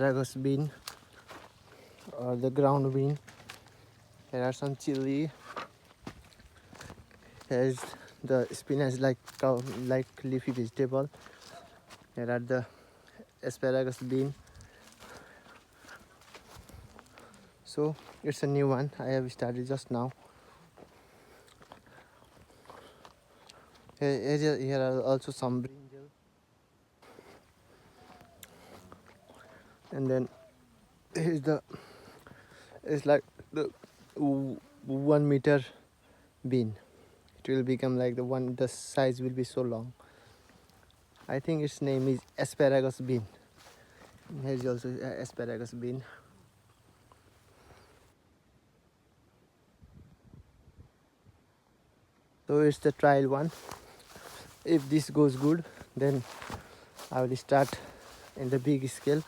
asparagus bean or the ground bean. Here are some chili. Here's the spinach like leafy vegetable. Here are the asparagus bean. So it's a new one. I have started just now. Here are also some brinjal. And then here's the it's like the 1 meter bean. It will become like the size will be so long. I think its name is asparagus bean. Here's also asparagus bean. So it's the trial one. If this goes good, then I will start in the big scale.